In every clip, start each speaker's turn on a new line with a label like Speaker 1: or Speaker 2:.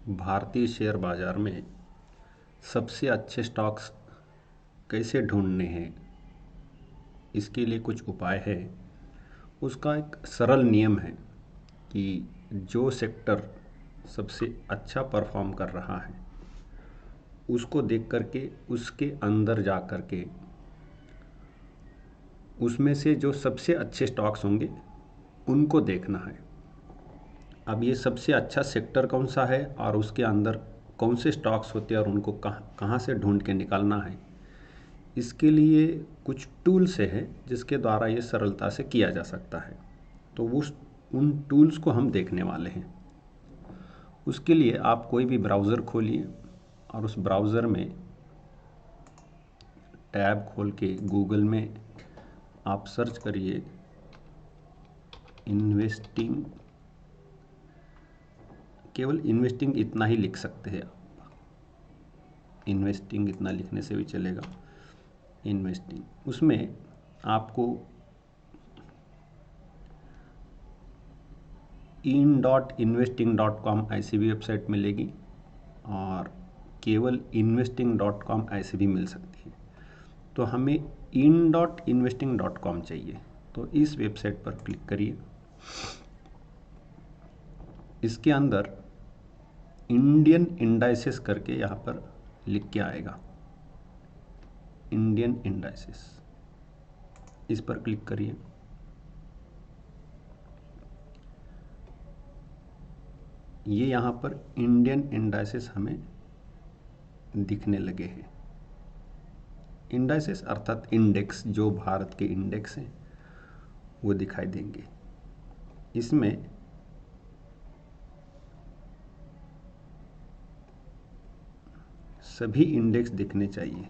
Speaker 1: भारतीय शेयर बाजार में सबसे अच्छे स्टॉक्स कैसे ढूंढने हैं, इसके लिए कुछ उपाय है। उसका एक सरल नियम है कि जो सेक्टर सबसे अच्छा परफॉर्म कर रहा है उसको देख करके उसके अंदर जा करके उसमें से जो सबसे अच्छे स्टॉक्स होंगे उनको देखना है। अब ये सबसे अच्छा सेक्टर कौन सा है और उसके अंदर कौन से स्टॉक्स होते हैं और उनको कहाँ कहाँ से ढूंढ के निकालना है, इसके लिए कुछ टूल्स है जिसके द्वारा ये सरलता से किया जा सकता है। तो उन टूल्स को हम देखने वाले हैं। उसके लिए आप कोई भी ब्राउज़र खोलिए और उस ब्राउज़र में टैब खोल के गूगल में आप सर्च करिए इन्वेस्टिंग। केवल इन्वेस्टिंग इतना ही लिख सकते हैं आप, इन्वेस्टिंग इतना लिखने से भी चलेगा। इन्वेस्टिंग उसमें आपको in.investing.com ऐसी भी वेबसाइट मिलेगी और केवल investing.com ऐसे भी मिल सकती है। तो हमें in.investing.com चाहिए, तो इस वेबसाइट पर क्लिक करिए। इसके अंदर इंडियन इंडाइसेस करके यहाँ पर लिख के आएगा, इंडियन इंडाइसेस, इस पर क्लिक करिए। ये यहाँ पर इंडियन इंडाइसेस हमें दिखने लगे हैं। इंडाइसेस अर्थात इंडेक्स, जो भारत के इंडेक्स हैं वो दिखाई देंगे। इसमें सभी इंडेक्स दिखने चाहिए,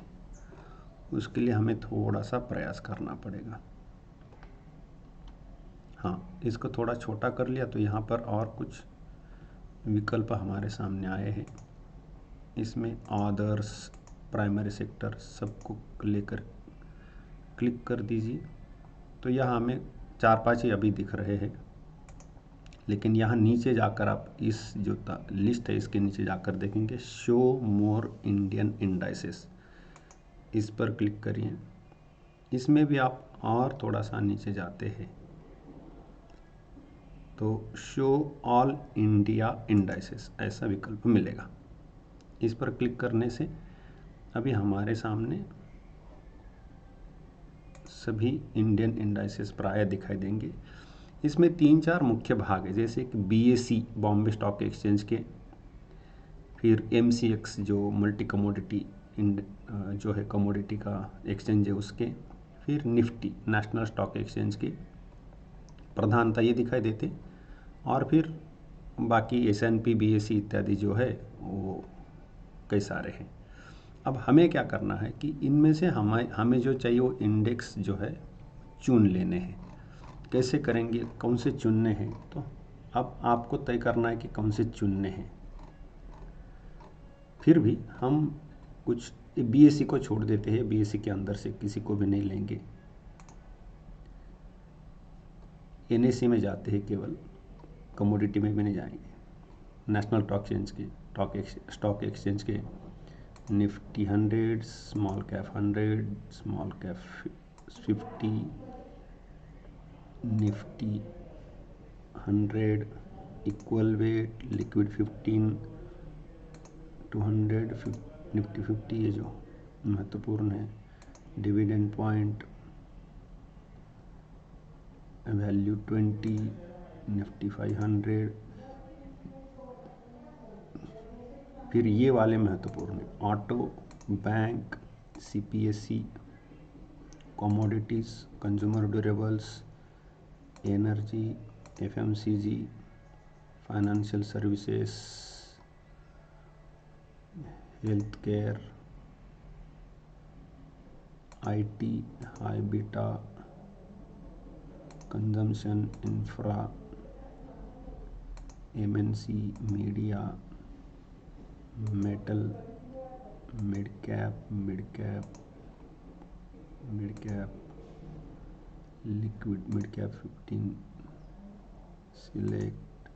Speaker 1: उसके लिए हमें थोड़ा सा प्रयास करना पड़ेगा। हाँ, इसको थोड़ा छोटा कर लिया तो यहाँ पर और कुछ विकल्प हमारे सामने आए हैं। इसमें अदर्स, प्राइमरी सेक्टर सबको लेकर क्लिक कर दीजिए। तो यहाँ हमें 4-5 ही अभी दिख रहे हैं, लेकिन यहाँ नीचे जाकर आप इस जो लिस्ट है इसके नीचे जाकर देखेंगे शो मोर इंडियन इंडाइसेस, इस पर क्लिक करिए। इसमें भी आप और थोड़ा सा नीचे जाते हैं तो शो ऑल इंडिया इंडाइसेस ऐसा विकल्प मिलेगा। इस पर क्लिक करने से अभी हमारे सामने सभी इंडियन इंडाइसेस प्राय दिखाई देंगे। इसमें 3-4 मुख्य भाग है, जैसे कि BSE बॉम्बे स्टॉक एक्सचेंज के, फिर MCX जो मल्टी कमोडिटी जो है कमोडिटी का एक्सचेंज है उसके, फिर निफ्टी नेशनल स्टॉक एक्सचेंज के प्रधानता ये दिखाई देते, और फिर बाकी S&P BSE इत्यादि जो है वो कई सारे हैं। अब हमें क्या करना है कि इनमें से हमें जो चाहिए वो इंडेक्स जो है चुन लेने हैं। कैसे करेंगे, कौन से चुनने हैं, तो अब आपको तय करना है कि कौन से चुनने हैं। फिर भी हम कुछ BSE को छोड़ देते हैं, BSE के अंदर से किसी को भी नहीं लेंगे। NSE में जाते हैं, केवल कमोडिटी में भी नहीं जाएंगे। नेशनल स्टॉक एक्सचेंज के Nifty 100, small cap 100, small cap 50, Nifty 100, equal weight liquid 15, 200, Nifty 50, ये जो महत्वपूर्ण है। Dividend point value 20, Nifty 500। फिर ये वाले महत्वपूर्ण है, auto, bank, CPSE, commodities, consumer durables, energy, FMCG, financial services, health care, IT, high beta, consumption, infra, MNC, media, metal, mid cap, liquid mid cap 15, select,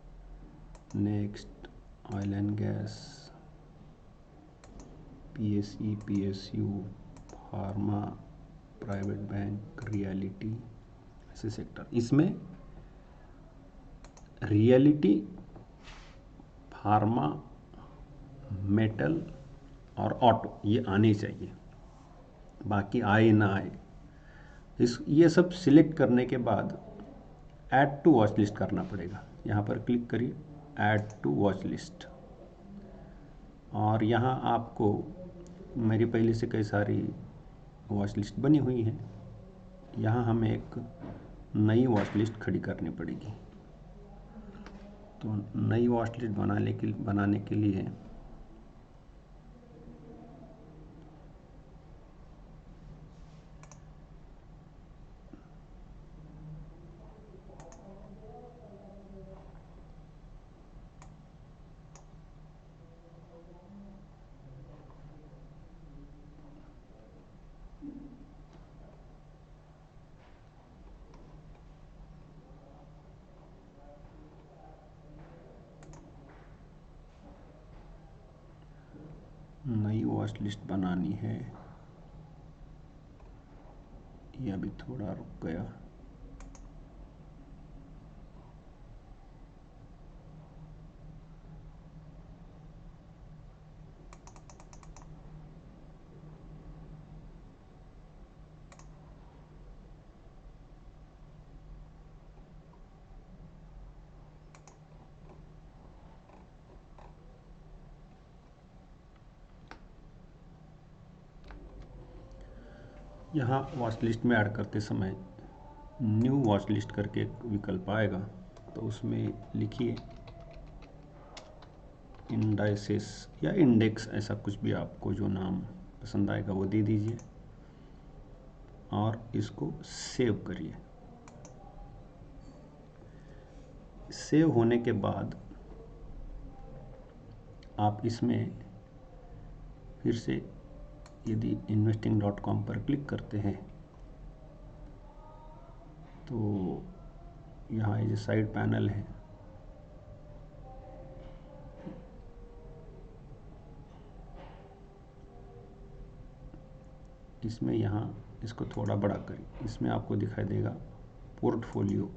Speaker 1: next, oil and gas, PSE, PSU, pharma, private bank, reality, ऐसे sector. इसमें reality, pharma, metal और auto ये आने चाहिए, बाकी आए ना आए। ये सब सिलेक्ट करने के बाद ऐड टू वॉच लिस्ट करना पड़ेगा। यहाँ पर क्लिक करिए, ऐड टू वॉच लिस्ट, और यहाँ आपको मेरी पहले से कई सारी वॉच लिस्ट बनी हुई है। यहाँ हमें एक नई वॉच लिस्ट खड़ी करनी पड़ेगी। तो नई वॉच लिस्ट बनाने के लिए नई वॉच लिस्ट बनानी है। ये अभी थोड़ा रुक गया। यहाँ वॉच लिस्ट में ऐड करते समय न्यू वॉच लिस्ट करके एक विकल्प आएगा, तो उसमें लिखिए इंडाइसेस या इंडेक्स, ऐसा कुछ भी आपको जो नाम पसंद आएगा वो दे दीजिए और इसको सेव करिए। सेव होने के बाद आप इसमें फिर से यदि investing.com पर क्लिक करते हैं तो यहाँ ये जो साइड पैनल है इसमें यहाँ इसको थोड़ा बड़ा करें, इसमें आपको दिखाई देगा पोर्टफोलियो,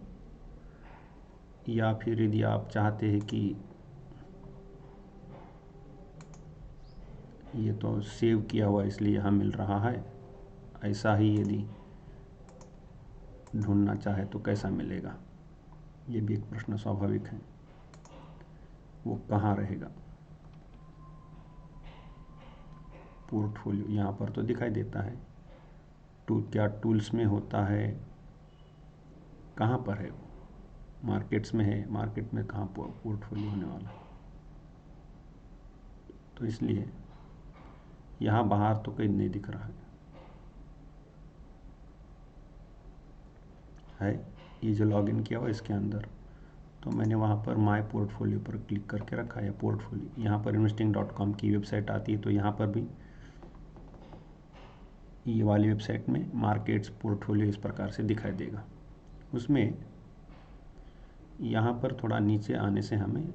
Speaker 1: या फिर यदि आप चाहते हैं कि ये तो सेव किया हुआ इसलिए यहाँ मिल रहा है, ऐसा ही यदि ढूंढना चाहे तो कैसा मिलेगा, ये भी एक प्रश्न स्वाभाविक है, वो कहाँ रहेगा। पोर्टफोलियो यहाँ पर तो दिखाई देता है, क्या टूल्स में होता है, कहाँ पर है वो, मार्केट्स में है, मार्केट में कहाँ पोर्टफोलियो होने वाला है। तो इसलिए यहाँ बाहर तो कहीं नहीं दिख रहा है ये जो लॉगिन किया हुआ इसके अंदर, तो मैंने वहाँ पर माय पोर्टफोलियो पर क्लिक करके रखा है। पोर्टफोलियो यहाँ पर investing.com की वेबसाइट आती है, तो यहाँ पर भी ये वाली वेबसाइट में मार्केट्स पोर्टफोलियो इस प्रकार से दिखाई देगा। उसमें यहाँ पर थोड़ा नीचे आने से हमें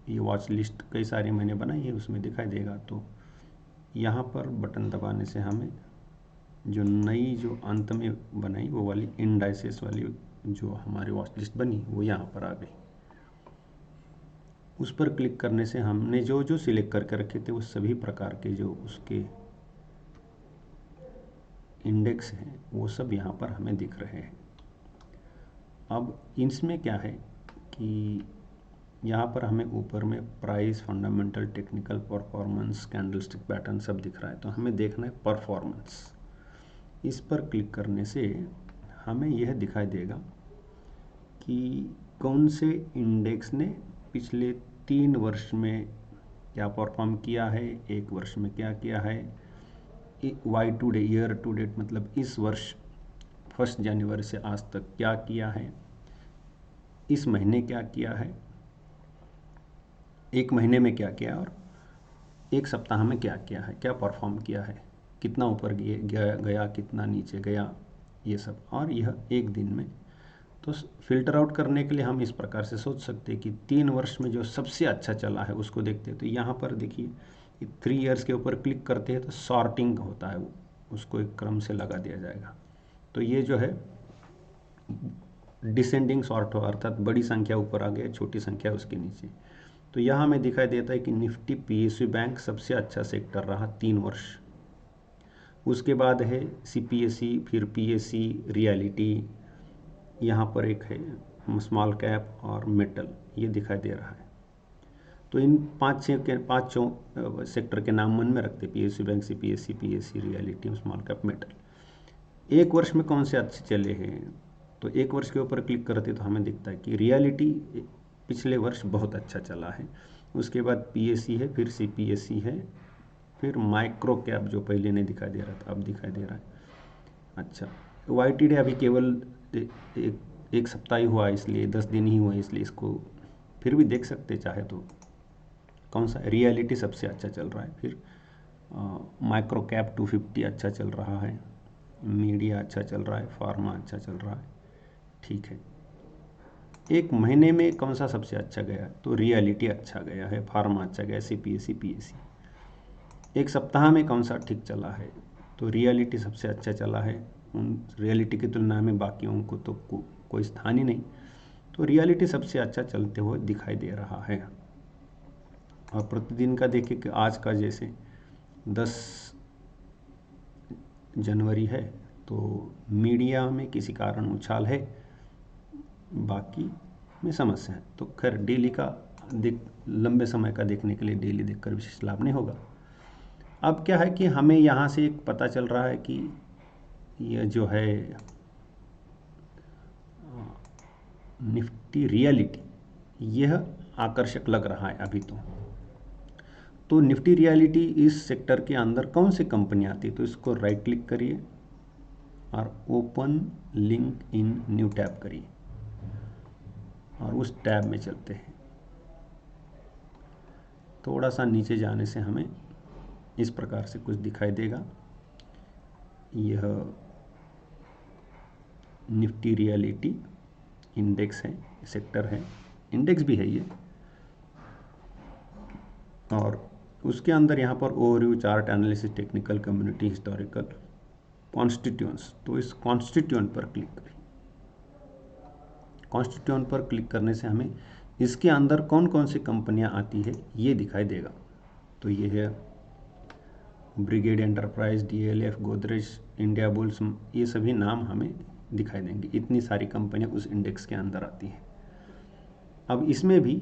Speaker 1: ये वॉच लिस्ट कई सारी मैंने बनाई है उसमें दिखाई देगा, तो यहाँ पर बटन दबाने से हमें जो नई जो अंत में बनाई वो वाली इंडाइसेस वाली जो हमारी वॉच लिस्ट बनी वो यहाँ पर आ गई। उस पर क्लिक करने से हमने जो जो सिलेक्ट करके रखे थे वो सभी प्रकार के जो उसके इंडेक्स हैं वो सब यहाँ पर हमें दिख रहे हैं। अब इसमें क्या है कि यहाँ पर हमें ऊपर में price, fundamental, technical, performance, candlestick pattern सब दिख रहा है, तो हमें देखना है परफॉर्मेंस। इस पर क्लिक करने से हमें यह दिखाई देगा कि कौन से इंडेक्स ने पिछले 3 वर्ष में क्या परफॉर्म किया है, 1 वर्ष में क्या किया है, Y to day, year to date मतलब इस वर्ष 1 जनवरी से आज तक क्या किया है, इस महीने क्या किया है, 1 महीने में क्या किया और 1 सप्ताह में क्या किया है, क्या परफॉर्म किया है, कितना ऊपर गया, कितना नीचे गया, ये सब। और यह 1 दिन में तो फिल्टर आउट करने के लिए हम इस प्रकार से सोच सकते हैं कि 3 वर्ष में जो सबसे अच्छा चला है उसको देखते हैं। तो यहाँ पर देखिए 3 इयर्स के ऊपर क्लिक करते हैं तो सॉर्टिंग होता है, उसको एक क्रम से लगा दिया जाएगा। तो ये जो है डिसेंडिंग सॉर्ट हो, अर्थात बड़ी संख्या ऊपर आ गया, छोटी संख्या उसके नीचे। तो यहाँ हमें दिखाई देता है कि निफ्टी पीएसयू बैंक सबसे अच्छा सेक्टर रहा 3 वर्ष। उसके बाद है सीपीएसई, फिर पीएससी, रियलिटी, यहाँ पर एक है स्मॉल कैप और मेटल, ये दिखाई दे रहा है। तो इन 5 सेक्टर के नाम मन में रखते, PSU bank, CPSC, PSC, reality, small cap, metal. 1 वर्ष में कौन से अच्छे चले हैं, तो 1 वर्ष के ऊपर क्लिक करते तो हमें दिखता है कि रियलिटी पिछले वर्ष बहुत अच्छा चला है। उसके बाद पीएससी है, फिर सीपीएससी है, फिर माइक्रो कैप जो पहले नहीं दिखाई दे रहा था अब दिखाई दे रहा है। अच्छा, वाईटीडी अभी केवल एक सप्ताह ही हुआ, इसलिए 10 दिन ही हुआ, इसलिए इसको फिर भी देख सकते चाहे तो। कौन सा, रियलिटी सबसे अच्छा चल रहा है, फिर माइक्रो कैप 250 अच्छा चल रहा है, मीडिया अच्छा चल रहा है, फार्मा अच्छा चल रहा है। ठीक है, 1 महीने में कौन सा सबसे अच्छा गया, तो रियलिटी अच्छा गया है, फार्मा अच्छा गया, सीपीएससी, पीएससी। 1 सप्ताह में कौन सा ठीक चला है, तो रियलिटी सबसे अच्छा चला है। उन रियलिटी की तुलना में बाकियों को तो कोई स्थान ही नहीं, तो रियलिटी सबसे अच्छा चलते हुए दिखाई दे रहा है। और प्रतिदिन का देखिए कि आज का जैसे 10 जनवरी है, तो मीडिया में किसी कारण उछाल है, बाकी में समस्या है। तो खैर डेली का लंबे समय का देखने के लिए डेली देखकर विशेष लाभ नहीं होगा। अब क्या है कि हमें यहाँ से एक पता चल रहा है कि यह जो है निफ्टी रियलिटी, यह आकर्षक लग रहा है अभी तो निफ्टी रियलिटी इस सेक्टर के अंदर कौन सी कंपनी आती है, तो इसको राइट क्लिक करिए और open link in new tab करिए और उस टैब में चलते हैं। थोड़ा सा नीचे जाने से हमें इस प्रकार से कुछ दिखाई देगा। यह निफ्टी रियलिटी इंडेक्स है, सेक्टर है, इंडेक्स भी है ये। और उसके अंदर यहाँ पर overview, chart analysis, technical, community, historical, constituents, तो इस कॉन्स्टिट्यूएंट पर क्लिक करें। कॉन्स्टिट्यूएंट पर क्लिक करने से हमें इसके अंदर कौन कौन सी कंपनियाँ आती है ये दिखाई देगा। तो ये है brigade enterprise, DLF, Godrej, India bulls, ये सभी नाम हमें दिखाई देंगे। इतनी सारी कंपनियां उस इंडेक्स के अंदर आती हैं। अब इसमें भी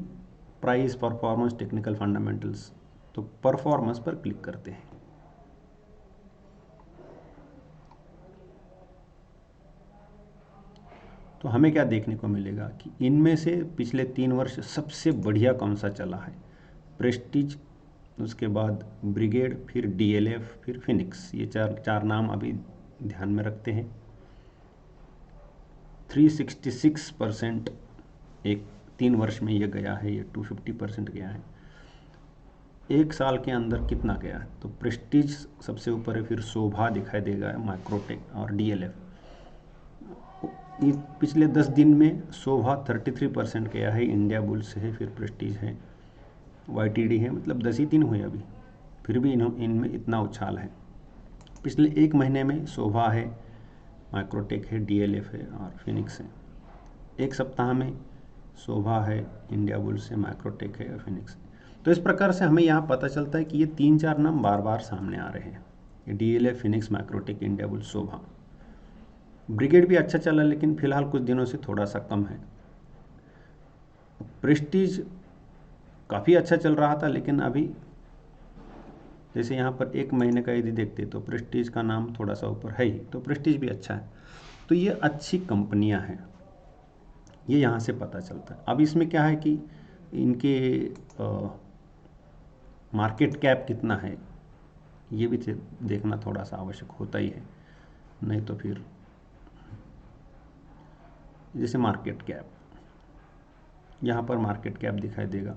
Speaker 1: प्राइस, परफॉर्मेंस, टेक्निकल, फंडामेंटल्स, तो परफॉर्मेंस पर क्लिक करते हैं। तो हमें क्या देखने को मिलेगा कि इनमें से पिछले 3 वर्ष सबसे बढ़िया कौन सा चला है, प्रेस्टीज, उसके बाद ब्रिगेड, फिर डीएलएफ, फिर फिनिक्स, ये चार नाम अभी ध्यान में रखते हैं। 366% एक 3 वर्ष में ये गया है, ये 250% गया है। 1 साल के अंदर कितना गया है, तो प्रेस्टीज सबसे ऊपर है, फिर शोभा दिखाई देगा, माइक्रोटेक और डीएलएफ। पिछले 10 दिन में शोभा 33% गया है, इंडिया बुल्स है, फिर प्रेस्टीज है, वाईटीडी है, मतलब 10 ही दिन हुए अभी, फिर भी इनमें इतना उछाल है। पिछले 1 महीने में शोभा है, माइक्रोटेक है, डीएलएफ है और फिनिक्स है। 1 सप्ताह में शोभा है, इंडिया बुल्स है, माइक्रोटेक है और फिनिक्स है। तो इस प्रकार से हमें यहाँ पता चलता है कि ये 3-4 नाम बार बार सामने आ रहे हैं, DLF, Phoenix, Microtek, Indiabulls, Sobha. Brigade भी अच्छा चला, लेकिन फिलहाल कुछ दिनों से थोड़ा सा कम है। प्रेस्टीज काफ़ी अच्छा चल रहा था, लेकिन अभी जैसे यहाँ पर 1 महीने का यदि देखते तो प्रेस्टीज का नाम थोड़ा सा ऊपर है ही, तो प्रेस्टीज भी अच्छा है। तो ये अच्छी कंपनियाँ हैं, ये यहाँ से पता चलता है। अब इसमें क्या है कि इनके मार्केट कैप कितना है, ये भी देखना थोड़ा सा आवश्यक होता ही है, नहीं तो फिर जैसे मार्केट कैप, यहाँ पर मार्केट कैप दिखाई देगा,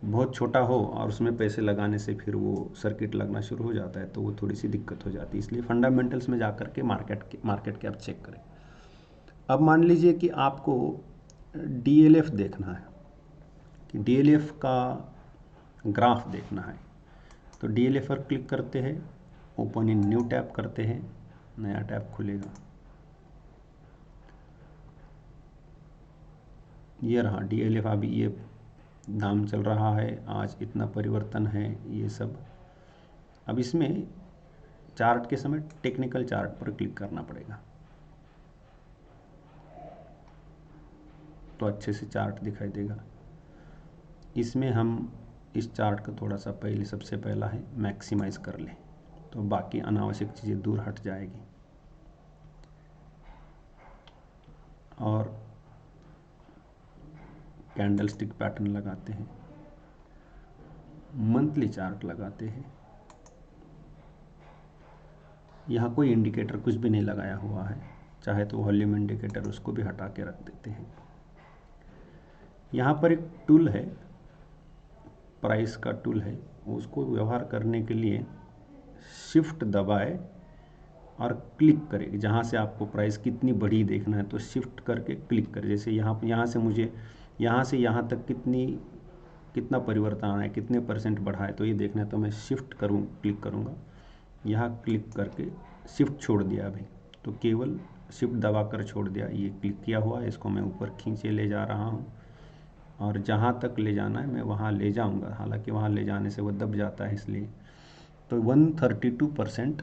Speaker 1: बहुत छोटा हो और उसमें पैसे लगाने से फिर वो सर्किट लगना शुरू हो जाता है, तो वो थोड़ी सी दिक्कत हो जाती है। इसलिए फंडामेंटल्स में जा कर के मार्केट कैप चेक करें। अब मान लीजिए कि आपको DLF देखना है, कि DLF का ग्राफ देखना है, तो DLF पर क्लिक करते हैं, ओपन इन न्यू टैब करते हैं, नया टैब खुलेगा। ये रहा DLF, अभी ये नाम चल रहा है, आज इतना परिवर्तन है, ये सब। अब इसमें चार्ट के समय टेक्निकल चार्ट पर क्लिक करना पड़ेगा, तो अच्छे से चार्ट दिखाई देगा। इसमें हम इस चार्ट का थोड़ा सा पहले, सबसे पहला है मैक्सिमाइज कर लें, तो बाकी अनावश्यक चीज़ें दूर हट जाएगी। और कैंडलस्टिक पैटर्न लगाते हैं, मंथली चार्ट लगाते हैं। यहाँ कोई इंडिकेटर कुछ भी नहीं लगाया हुआ है, चाहे तो वॉल्यूम इंडिकेटर उसको भी हटा के रख देते हैं। यहाँ पर एक टूल है, प्राइस का टूल है, उसको व्यवहार करने के लिए शिफ्ट दबाए और क्लिक करें। जहाँ से आपको प्राइस कितनी बड़ी देखना है तो शिफ्ट करके क्लिक करें। जैसे यहाँ से मुझे यहाँ से यहाँ तक कितना परिवर्तन आना है, कितने % बढ़ा है, तो ये देखना है, तो मैं शिफ्ट क्लिक करूँगा। यहाँ क्लिक करके शिफ्ट छोड़ दिया अभी, तो केवल शिफ्ट दबा कर छोड़ दिया, ये क्लिक किया हुआ है, इसको मैं ऊपर खींचे ले जा रहा हूँ और जहाँ तक ले जाना है मैं वहाँ ले जाऊँगा। हालांकि वहाँ ले जाने से वो दब जाता है, इसलिए। तो 132%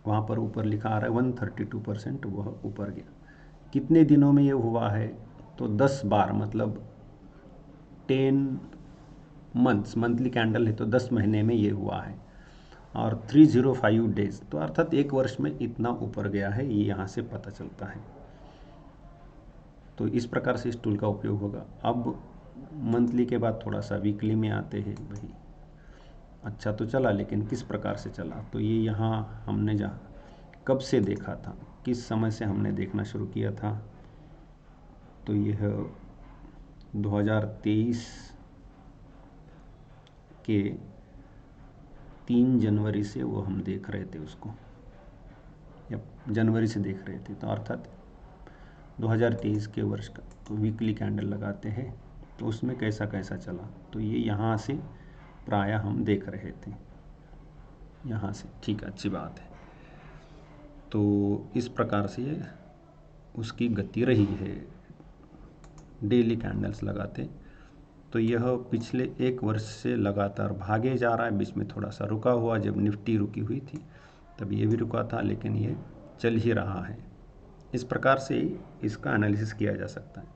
Speaker 1: वहाँ पर ऊपर लिखा आ रहा है, 132% वह ऊपर गया। कितने दिनों में ये हुआ है, तो 10 बार, मतलब 10 मंथ्स, मंथली कैंडल है तो 10 महीने में ये हुआ है, और 305 डेज, तो अर्थात 1 वर्ष में इतना ऊपर गया है, ये यहाँ से पता चलता है। तो इस प्रकार से इस टूल का उपयोग होगा। अब मंथली के बाद थोड़ा सा वीकली में आते हैं। भाई अच्छा तो चला, लेकिन किस प्रकार से चला, तो ये यहाँ हमने जहाँ कब से देखा था, किस समय से हमने देखना शुरू किया था, तो यह 2023 के 3 जनवरी से वो हम देख रहे थे उसको, या जनवरी से देख रहे थे, तो अर्थात 2023 के वर्ष का। तो वीकली कैंडल लगाते हैं, तो उसमें कैसा कैसा चला, तो ये यहाँ से प्रायः हम देख रहे थे, यहाँ से। ठीक है, अच्छी बात है। तो इस प्रकार से ये उसकी गति रही है डेली कैंडल्स लगाते। तो यह पिछले 1 वर्ष से लगातार भागे जा रहा है। बीच में थोड़ा सा रुका हुआ, जब निफ्टी रुकी हुई थी तब ये भी रुका था, लेकिन ये चल ही रहा है। इस प्रकार से इसका एनालिसिस किया जा सकता है।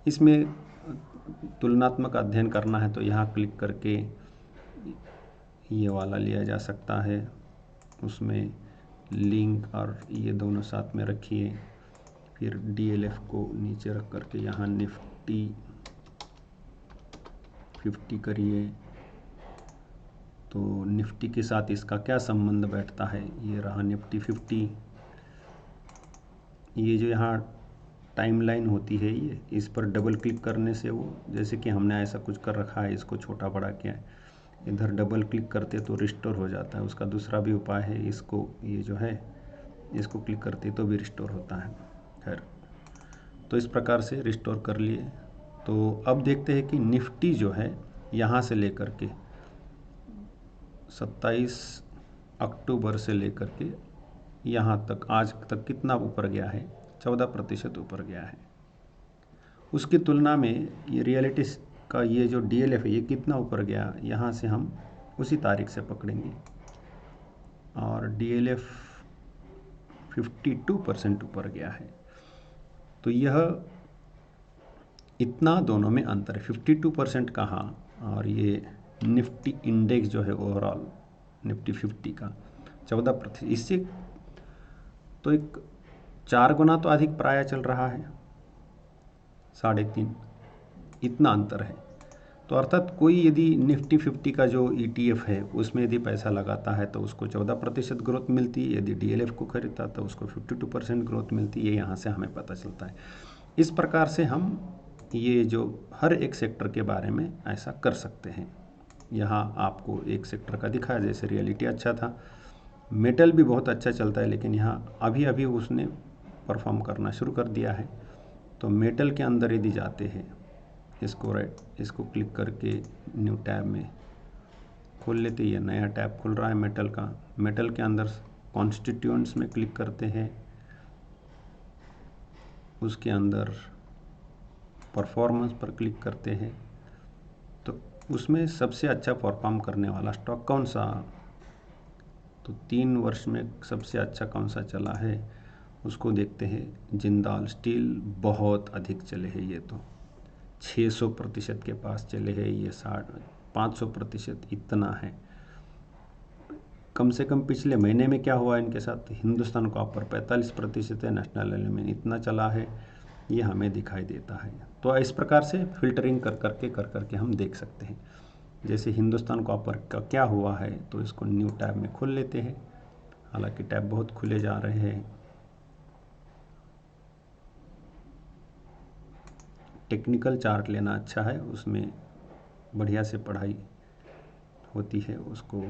Speaker 1: इसमें तुलनात्मक अध्ययन करना है तो यहाँ क्लिक करके ये वाला लिया जा सकता है, उसमें लिंक और ये दोनों साथ में रखिए। फिर DLF को नीचे रख करके यहाँ निफ्टी 50 करिए, तो निफ्टी के साथ इसका क्या संबंध बैठता है, ये रहा निफ्टी 50। ये जो यहाँ टाइमलाइन होती है, ये इस पर डबल क्लिक करने से वो, जैसे कि हमने ऐसा कुछ कर रखा है, इसको छोटा बड़ा किया है, इधर डबल क्लिक करते तो रिस्टोर हो जाता है। उसका दूसरा भी उपाय है, इसको ये जो है इसको क्लिक करते तो भी रिस्टोर होता है। खैर, तो इस प्रकार से रिस्टोर कर लिए। तो अब देखते हैं कि निफ्टी जो है यहाँ से लेकर के 27 अक्टूबर से लेकर के यहाँ तक, आज तक कितना ऊपर गया है, 14% ऊपर गया है। उसकी तुलना में ये रियलिटी का ये जो DLF है, ये कितना ऊपर गया, यहाँ से हम उसी तारीख से पकड़ेंगे, और DLF 52% ऊपर गया है। तो यह इतना दोनों में अंतर है, 52% कहाँ, और ये निफ्टी इंडेक्स जो है ओवरऑल निफ्टी 50 का 14%, इससे तो एक 4 गुना तो अधिक प्राय चल रहा है, 3.5, इतना अंतर है। तो अर्थात कोई यदि निफ्टी 50 का जो ETF है उसमें यदि पैसा लगाता है तो उसको 14% ग्रोथ मिलती है, यदि DLF को खरीदता तो उसको 52% ग्रोथ मिलती है। ये यहाँ से हमें पता चलता है। इस प्रकार से हम ये जो हर एक सेक्टर के बारे में ऐसा कर सकते हैं। यहाँ आपको एक सेक्टर का दिखाया, जैसे रियलिटी अच्छा था, मेटल भी बहुत अच्छा चलता है, लेकिन यहाँ अभी अभी उसने परफॉर्म करना शुरू कर दिया है। तो मेटल के अंदर यदि जाते हैं, इसको क्लिक करके न्यू टैब में खोल लेते, ये नया टैब खुल रहा है मेटल का। मेटल के अंदर कॉन्स्टिट्यूएंट्स में क्लिक करते हैं, उसके अंदर परफॉर्मेंस पर क्लिक करते हैं। तो उसमें सबसे अच्छा परफॉर्म करने वाला स्टॉक कौन सा, तो 3 वर्ष में सबसे अच्छा कौन सा चला है उसको देखते हैं। जिंदाल स्टील बहुत अधिक चले हैं, ये तो 600% के पास चले हैं, ये 500% इतना है। कम से कम पिछले महीने में क्या हुआ इनके साथ, हिंदुस्तान कॉपर 45% है, नेशनल एल्यूमिनियम इतना चला है, ये हमें दिखाई देता है। तो इस प्रकार से फिल्टरिंग कर करके हम देख सकते हैं। जैसे हिंदुस्तान कॉपर का क्या हुआ है, तो इसको न्यू टैब में खोल लेते हैं। हालांकि टैब बहुत खुले जा रहे हैं। टेक्निकल चार्ट लेना अच्छा है, उसमें बढ़िया से पढ़ाई होती है। उसको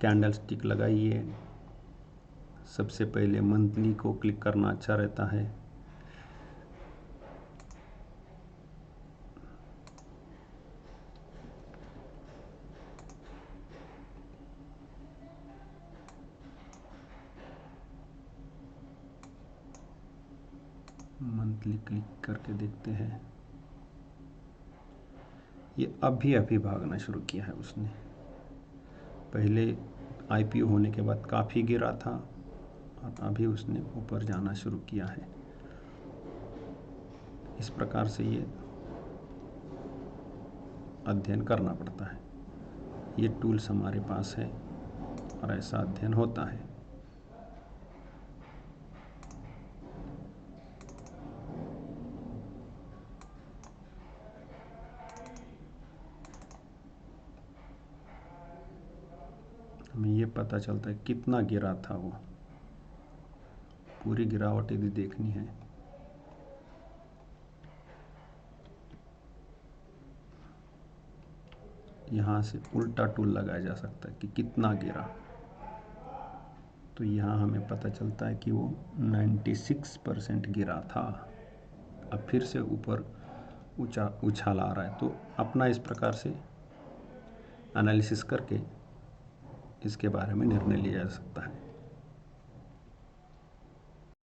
Speaker 1: कैंडल स्टिक लगाइए, सबसे पहले मंथली को क्लिक करना अच्छा रहता है। मंथली क्लिक करके देखते हैं, ये अभी भागना शुरू किया है उसने। पहले आईपीओ होने के बाद काफ़ी गिरा था और अभी उसने ऊपर जाना शुरू किया है। इस प्रकार से ये अध्ययन करना पड़ता है। ये टूल्स हमारे पास है और ऐसा अध्ययन होता है। हमें ये पता चलता है कितना गिरा था वो, पूरी गिरावट यदि देखनी है यहाँ से उल्टा टूल लगाया जा सकता है कि कितना गिरा। तो यहाँ हमें पता चलता है कि वो 96% गिरा था। अब फिर से ऊपर उछाल आ रहा है। तो अपना इस प्रकार से एनालिसिस करके इसके बारे में निर्णय लिया जा सकता है।